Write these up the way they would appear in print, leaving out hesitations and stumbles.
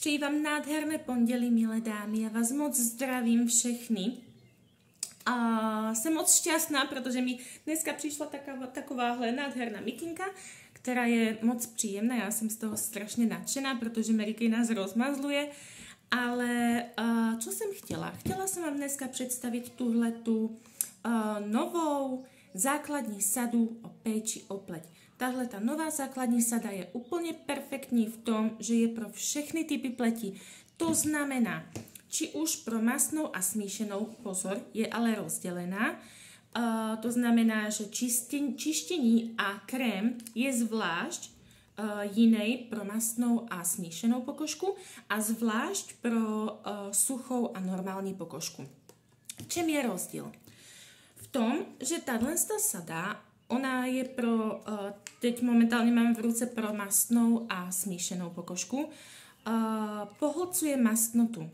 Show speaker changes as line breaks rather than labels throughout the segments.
Přeji vám nádherné pondělí, milé dámy. Já vás moc zdravím všechny. A jsem moc šťastná, protože mi dneska přišla takováhle nádherná mikinka, která je moc příjemná. Já jsem z toho strašně nadšená, protože Mary Kay nás rozmazluje. Ale co jsem chtěla? Chtěla jsem vám dneska představit tuhletu novou základní sadu o péči o pleť. Tahle ta nová základní sada je úplně perfektní v tom, že je pro všechny typy pleti. To znamená, či už pro mastnou a smíšenou, pozor, je ale rozdělená. To znamená, že čištění a krém je zvlášť jiný pro mastnou a smíšenou pokožku a zvlášť pro suchou a normální pokožku. V čem je rozdíl? V tom, že tahle sada, ona je pro, teď momentálně mám v ruce pro mastnou a smíšenou pokožku, pohlcuje mastnotu.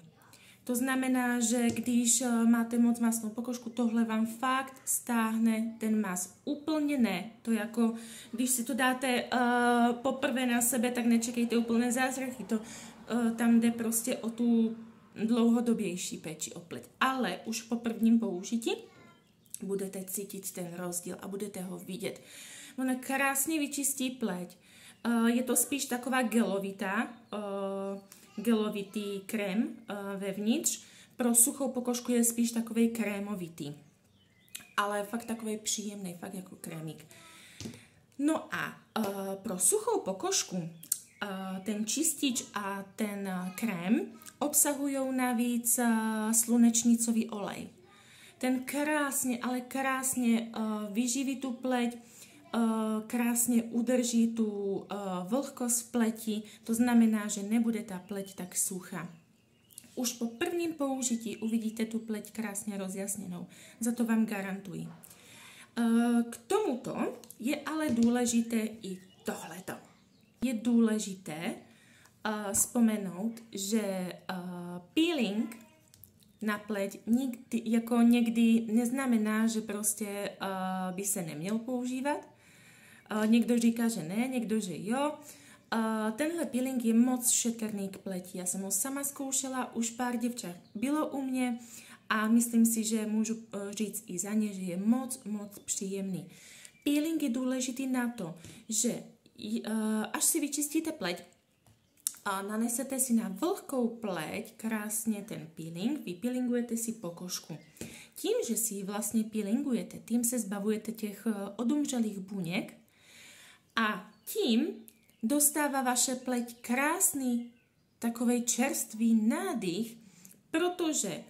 To znamená, že když máte moc mastnou pokožku, tohle vám fakt stáhne ten mas. Úplně ne. To jako, když si to dáte poprvé na sebe, tak nečekejte úplné zázraky. To tam jde prostě o tu dlouhodobější péči o pleť. Ale už po prvním použití budete cítit ten rozdíl a budete ho vidět. Ona krásně vyčistí pleť. Je to spíš taková gelovitý krém vevnitř. Pro suchou pokožku je spíš takový krémovitý. Ale fakt takový příjemný, fakt jako krémík. No a pro suchou pokožku ten čistič a ten krém obsahují navíc slunečnicový olej. Ten krásně, ale krásně vyživí tu pleť, krásně udrží tu vlhkost v pleti, to znamená, že nebude ta pleť tak suchá. Už po prvním použití uvidíte tu pleť krásně rozjasněnou, za to vám garantuji. K tomuto je ale důležité i tohleto. Je důležité vzpomenout, že peeling na pleť někdy neznamená, že prostě by se neměl používat. Někdo říká, že ne, někdo, že jo. Tenhle peeling je moc šetrný k pleti. Já jsem ho sama zkoušela, už pár děvčat bylo u mě a myslím si, že můžu říct i za ně, že je moc, moc příjemný. Peeling je důležitý na to, že až si vyčistíte pleť, a nanesete si na vlhkou pleť krásně ten peeling, vypeelingujete si pokožku. Tím, že si ji vlastně peelingujete, tím se zbavujete těch odumřelých buněk a tím dostává vaše pleť krásný takovej čerstvý nádych, protože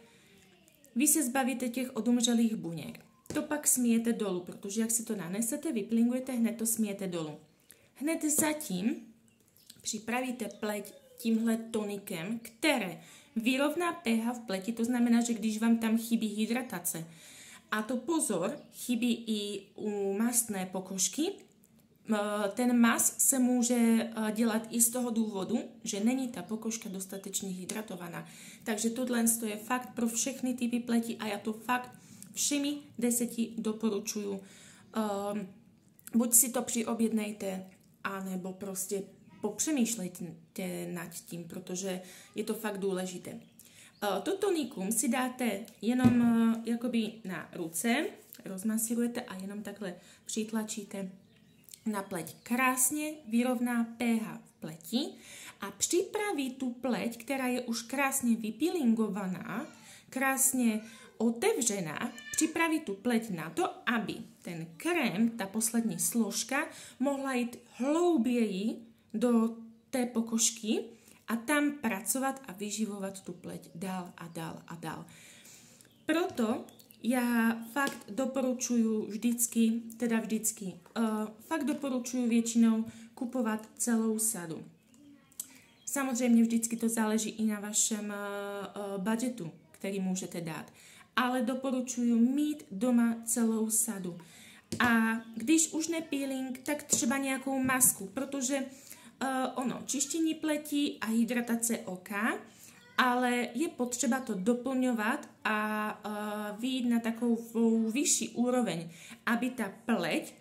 vy se zbavíte těch odumřelých buněk. To pak smijete dolů, protože jak si to nanesete, vypeelingujete, hned to smijete dolů. Hned zatím připravíte pleť tímhle tonikem, které vyrovná pH v pleti, to znamená, že když vám tam chybí hydratace, a to pozor, chybí i u mastné pokožky, ten mas se může dělat i z toho důvodu, že není ta pokožka dostatečně hydratovaná. Takže tohle je fakt pro všechny typy pleti a já to fakt všemi 10 doporučuju. Buď si to přiobjednejte, anebo prostě popřemýšlejte nad tím, protože je to fakt důležité. To tonikum si dáte jenom jakoby na ruce, rozmasírujete a jenom takhle přitlačíte na pleť. Krásně vyrovná pH v pleti a připraví tu pleť, která je už krásně vypeelingovaná, krásně otevřená, připraví tu pleť na to, aby ten krém, ta poslední složka, mohla jít hlouběji do té pokožky a tam pracovat a vyživovat tu pleť dál a dál a dál. Proto já fakt doporučuji fakt doporučuji většinou kupovat celou sadu. Samozřejmě vždycky to záleží i na vašem budgetu, který můžete dát, ale doporučuji mít doma celou sadu. A když už ne peeling, tak třeba nějakou masku, protože čištění pleti a hydratace oka, ale je potřeba to doplňovat a vyjít na takovou vyšší úroveň, aby ta pleť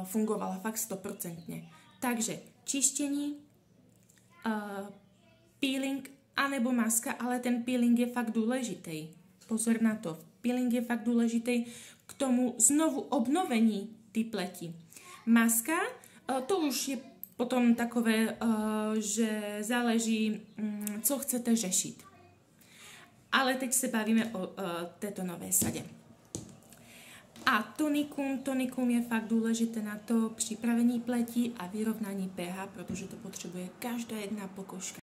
fungovala fakt 100%. Takže čištění, peeling anebo maska, ale ten peeling je fakt důležitý. Pozor na to, peeling je fakt důležitý k tomu znovu obnovení té pleti. Maska, to už je potom takové, že záleží, co chcete řešit. Ale teď se bavíme o této nové sadě. A tonikum je fakt důležité na to připravení pleti a vyrovnání pH, protože to potřebuje každá jedna pokožka.